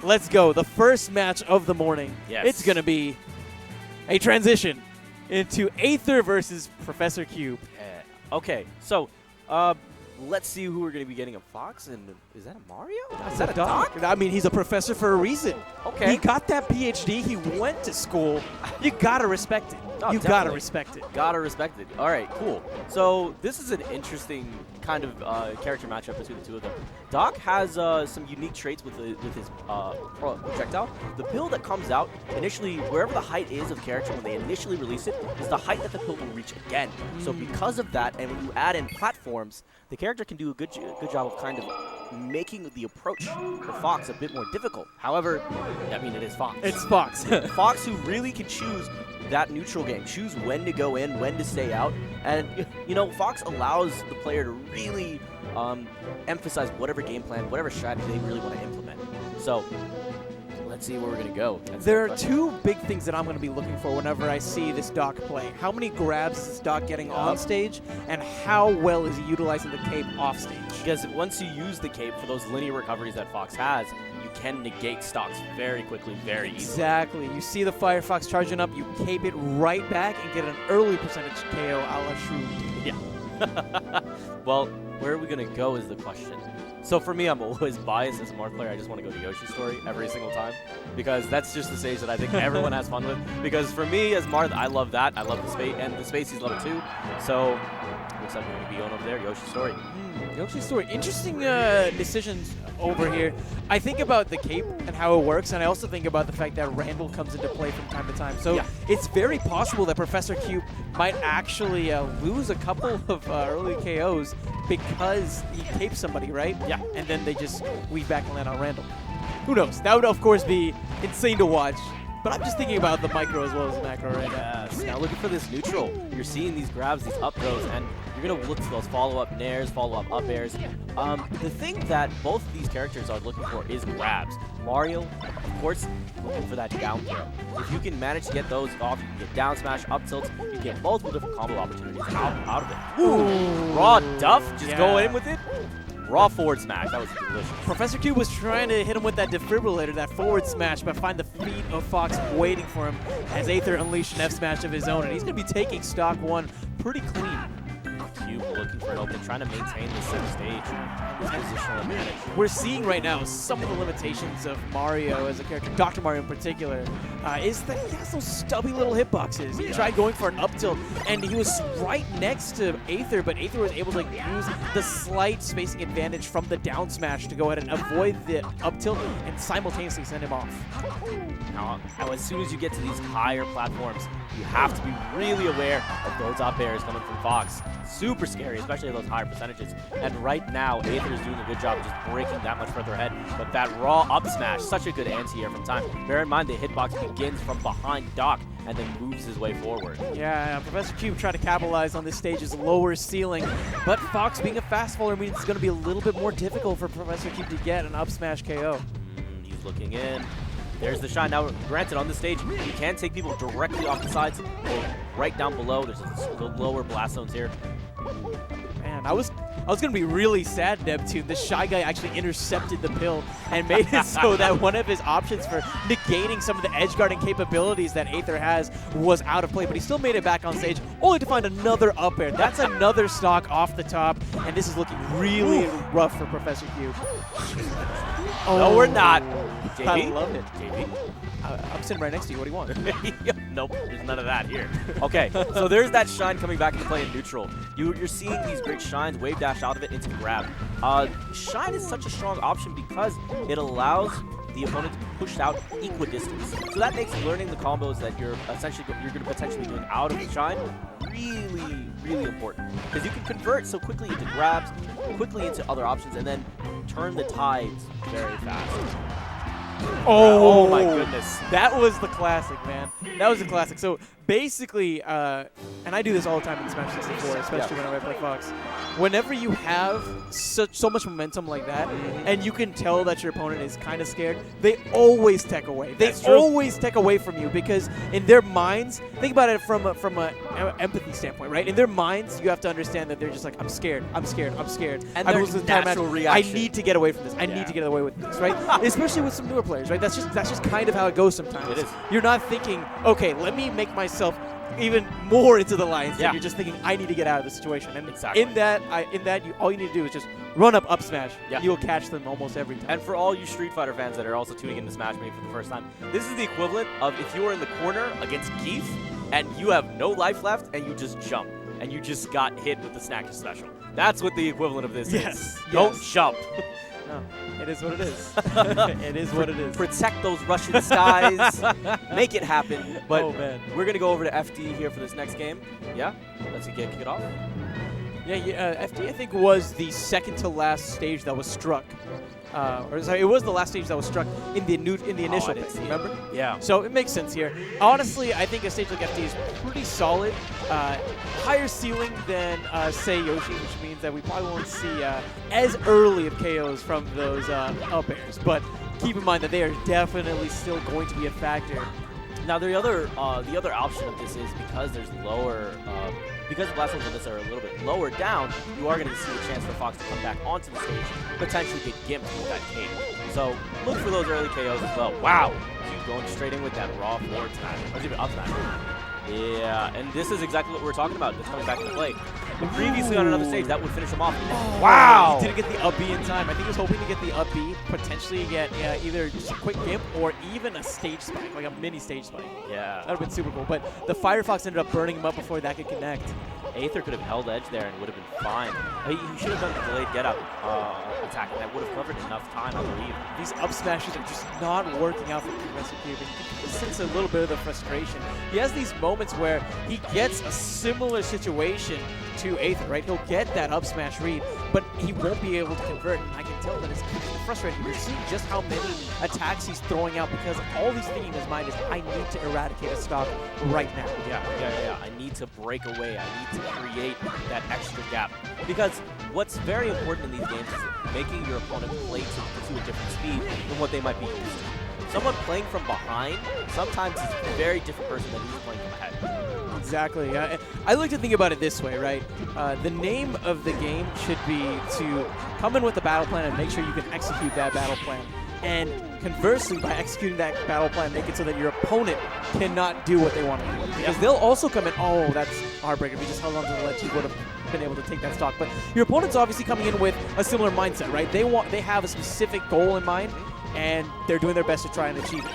Let's go. The first match of the morning. Yes. It's going to be a transition into Aether versus Professor Cube. Okay, so let's see who we're going to be getting. A Fox, and is that a Mario? Is that a Doc? Doc? I mean, he's a professor for a reason. Okay. He got that PhD. He went to school. You got to respect it. Oh, You got to definitely. respect it. Gotta respect it. All right, cool. So this is an interesting kind of character matchup between the two of them. Doc has some unique traits with his projectile. The pill that comes out initially, wherever the height is of the character when they initially release it, is the height that the pill will reach again. So because of that, and when you add in platforms, the character can do a good job of kind of making the approach for Fox a bit more difficult. However, I mean, it is Fox. It's Fox. Fox, who really can choose that neutral game, choose when to go in, when to stay out, and you know, Fox allows the player to really emphasize whatever game plan, whatever strategy they really want to implement. So let's see where we're gonna go. There are two big things that I'm going to be looking for whenever I see this Doc play. How many grabs is this Doc getting on stage, and how well is he utilizing the cape off stage? Because once you use the cape for those linear recoveries that Fox has, you can negate stocks very quickly, very easily. Exactly. You see the Firefox charging up, you cape it right back and get an early percentage KO a la Shrew. Yeah. Well, where are we going to go is the question. So for me, I'm always biased as a Marth player. I just want to go to Yoshi's Story every single time because that's just the stage that I think everyone has fun with. Because for me as Marth, I love that. I love the space, and the space love it too. So looks like we're going to be going over there, Yoshi's Story. Yoshi's Story. Interesting decisions over here. I think about the cape and how it works, and I also think about the fact that Randall comes into play from time to time. So Yeah. it's very possible that Professor Cube might actually lose a couple of early KOs because he capes somebody, right? Yeah. And then they just weave back and land on Randall. Who knows? That would, of course, be insane to watch. But I'm just thinking about the micro as well as the macro right now. Yes. Now looking for this neutral. You're seeing these grabs, these up throws, and you're going to look for those follow-up nairs, follow-up up airs. The thing that both of these characters are looking for is grabs. Mario, of course, looking for that down throw. If you can manage to get those off, you can get down smash, up tilts, you can get multiple different combo opportunities out of it. Ooh, raw duff, just go in with it. Raw forward smash, that was delicious. Professor Cube was trying to hit him with that defibrillator, that forward smash, but find the feet of Fox waiting for him as Aether unleashed an F smash of his own, and he's going to be taking stock one pretty clean. Cube looking for an open, trying to maintain this center stage, this positional advantage. We're seeing right now some of the limitations of Mario as a character, Dr. Mario in particular, is that he has those stubby little hitboxes. He tried going for an up tilt, and he was right next to Aether, but Aether was able to use the slight spacing advantage from the down smash to go ahead and avoid the up tilt and simultaneously send him off. Now, as soon as you get to these higher platforms, you have to be really aware of those up airs coming from Fox. Super scary, especially at those higher percentages. And right now, Aether is doing a good job of just breaking that much further ahead. But that raw up smash, such a good anti-air from time. Bear in mind, the hitbox begins from behind Doc and then moves his way forward. Yeah, Professor Cube trying to capitalize on this stage's lower ceiling, but Fox being a fast faller means it's going to be a little bit more difficult for Professor Cube to get an up smash KO. He's looking in. There's the shine. Now, granted, on this stage, you can take people directly off the sides or right down below. There's the lower blast zones here. Man, I was going to be really sad, Neptune. This Shy Guy actually intercepted the pill and made it so that one of his options for negating some of the edge guarding capabilities that Aether has was out of play, but he still made it back on stage, only to find another up air. That's another stock off the top, and this is looking really rough for Professor Cube. No, we're not. JP? I love it. JP? I'm sitting right next to you. What do you want? Nope, there's none of that here. Okay, so there's that shine coming back into play in neutral. You're seeing these great shines, wave dash out of it into grab. Shine is such a strong option because it allows the opponent to be pushed out equidistance. So that makes learning the combos that you're going to potentially be doing out of the shine really, really important. Because you can convert so quickly into grabs, quickly into other options, and then turn the tides very fast. Oh my goodness. That was the classic, man. That was the classic. So basically, and I do this all the time in Smash 64, especially whenever I play Fox. Whenever you have so much momentum like that, and you can tell that your opponent is kind of scared, they always tech away. They always tech away from you because in their minds, think about it from a empathy standpoint, right? In their minds, you have to understand that they're just like, I'm scared, I'm scared, I'm scared. And their natural reaction. I need to get away from this. I need to get away with this, right? Especially with some newer players, right? That's just kind of how it goes sometimes. It is. You're not thinking, okay, let me make myself even more into the lines. Yeah. You're just thinking, I need to get out of this situation. And exactly. in that, all you need to do is just run up smash. Yeah. You'll catch them almost every time. And for all you Street Fighter fans that are also tuning into Smash maybe for the first time, this is the equivalent of if you were in the corner against Keith and you have no life left and you just jump and you just got hit with the Snack special. That's what the equivalent of this is. Don't jump. No, it is what it is. It is what it is. Protect those Russian skies. Make it happen. But we're going to go over to FD here for this next game. Yeah? Let's kick it off. Yeah, FD I think was the second to last stage that was struck. Or sorry, it was the last stage that was struck in the initial phase, remember? Yeah. So it makes sense here. Honestly, I think a stage like FD is pretty solid. Higher ceiling than, say, Yoshi, which means that we probably won't see as early of KOs from those up airs. But keep in mind that they are definitely still going to be a factor. Now, the other option of this is because there's lower... because the blast zones on this are a little bit lower down, you are going to see a chance for Fox to come back onto the stage, potentially get gimped with that cape. So look for those early KOs as well. Wow! Keep going straight in with that raw forward smash. Or even up smash. Yeah, and this is exactly what we're talking about. That's coming back into play. But previously on another stage, that would finish him off. Wow! He didn't get the up B in time. I think he was hoping to get the up B, potentially get either just a quick gimp or even a stage spike, like a mini stage spike. Yeah. That would have been super cool. But the Firefox ended up burning him up before that could connect. Aether could have held edge there and would have been fine. He should have done the delayed get-up attack, and that would have covered enough time, I believe. These up smashes are just not working out for Professor Cube. And you can sense a little bit of the frustration. He has these moments where he gets a similar situation to Aether, right? He'll get that up smash read, but he won't be able to convert. And I can tell that it's frustrating. You're seeing just how many attacks he's throwing out because all he's thinking in his mind is, I need to eradicate a stock right now. Yeah. I need to break away. I need to create that extra gap. Because what's very important in these games is making your opponent play to a different speed than what they might be used to. Someone playing from behind sometimes is a very different person than who's playing from ahead. Exactly. I like to think about it this way, right? The name of the game should be to come in with a battle plan and make sure you can execute that battle plan. And conversely, by executing that battle plan, make it so that your opponent cannot do what they want to do. Because they'll also come in, oh, that's heartbreaker. If we just held on to the ledge, he would have been able to take that stock. But your opponent's obviously coming in with a similar mindset, right? They have a specific goal in mind, and they're doing their best to try and achieve it.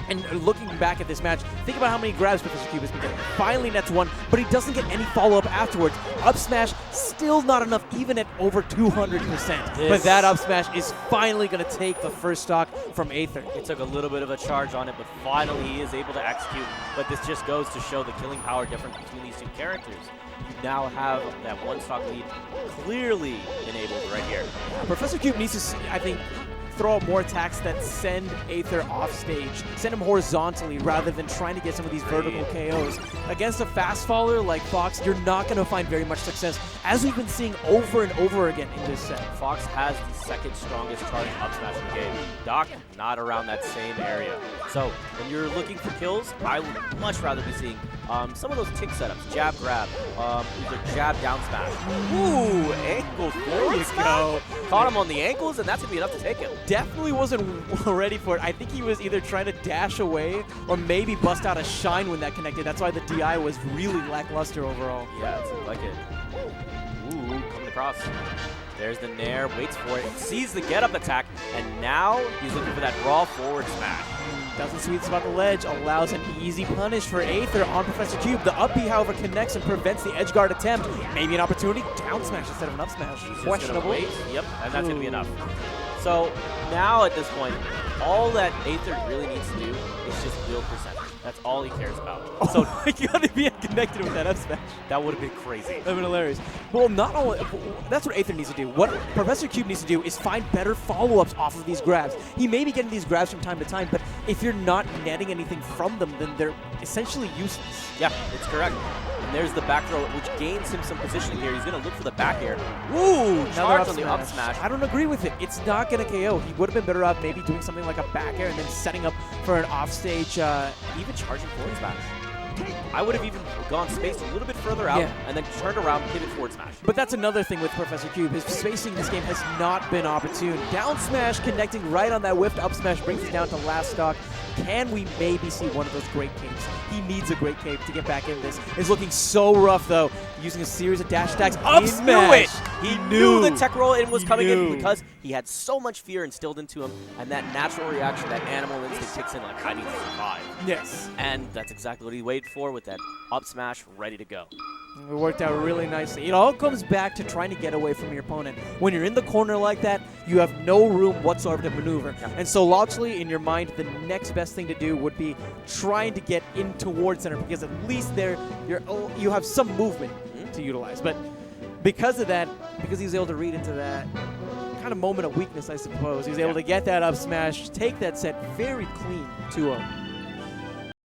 And looking back at this match, think about how many grabs Professor Cube has been getting. Finally nets one, but he doesn't get any follow-up afterwards. Up smash, still not enough, even at over 200%. But that up smash is finally going to take the first stock from Aether. It took a little bit of a charge on it, but finally he is able to execute. But this just goes to show the killing power difference between these two characters. You now have that one stock lead clearly enabled right here. Professor Cube needs to, I think, throw out more attacks that send Aether off stage. Send him horizontally rather than trying to get some of these vertical KOs. Against a fast faller like Fox, you're not going to find very much success, as we've been seeing over and over again in this set. Fox has the second strongest charging up smash in the game. Doc, not around that same area. So when you're looking for kills, I would much rather be seeing some of those tick setups. Jab grab, either jab down smash. Ooh, ankle forward smash. Caught him on the ankles, and that's going to be enough to take him. Definitely wasn't ready for it. I think he was either trying to dash away or maybe bust out a shine when that connected. That's why the DI was really lackluster overall. Yeah, it seems like it. Ooh, coming across. There's the nair, waits for it, sees the get-up attack, and now he's looking for that raw forward smash. Doesn't sweet spot the ledge, allows an easy punish for Aether on Professor Cube. The up B, however, connects and prevents the edge guard attempt. Maybe an opportunity, down smash instead of an up smash. Questionable. Yep, and that's going to be enough. So now at this point, all that Aether really needs to do is just build percentage. That's all he cares about. Oh So my god, if he had connected with that up smash. that would have been crazy. That would have been hilarious. Well, not only that's what Aether needs to do. What Professor Cube needs to do is find better follow-ups off of these grabs. He may be getting these grabs from time to time, but if you're not netting anything from them, then they're essentially useless. Yeah, it's correct. And there's the back throw, which gains him some positioning here. He's going to look for the back air. Woo! Charge on the up smash. I don't agree with it. It's not going to KO. He would have been better off maybe doing something like a back air and then setting up for an offstage. Even charging forward smash. I would have even gone spaced a little bit further out and then turned around, pivot forward smash. But that's another thing with Professor Cube. His spacing in this game has not been opportune. Down smash connecting right on that whiffed up smash brings it down to last stock. Can we maybe see one of those great capes? He needs a great cape to get back in this. It's looking so rough, though. Using a series of dash attacks. Up smash! He knew the tech roll in was coming in because he had so much fear instilled into him, and that natural reaction, that animal instinct kicks in like, I need to survive. Yes. And that's exactly what he waited for with that up smash ready to go. It worked out really nicely. It all comes back to trying to get away from your opponent. When you're in the corner like that, you have no room whatsoever to maneuver. Yeah. And so logically, in your mind, the next best thing to do would be trying to get in towards center, because at least there you have some movement to utilize. But because of that, because he was able to read into that kind of moment of weakness, I suppose, he was able to get that up smash, take that set very clean to him.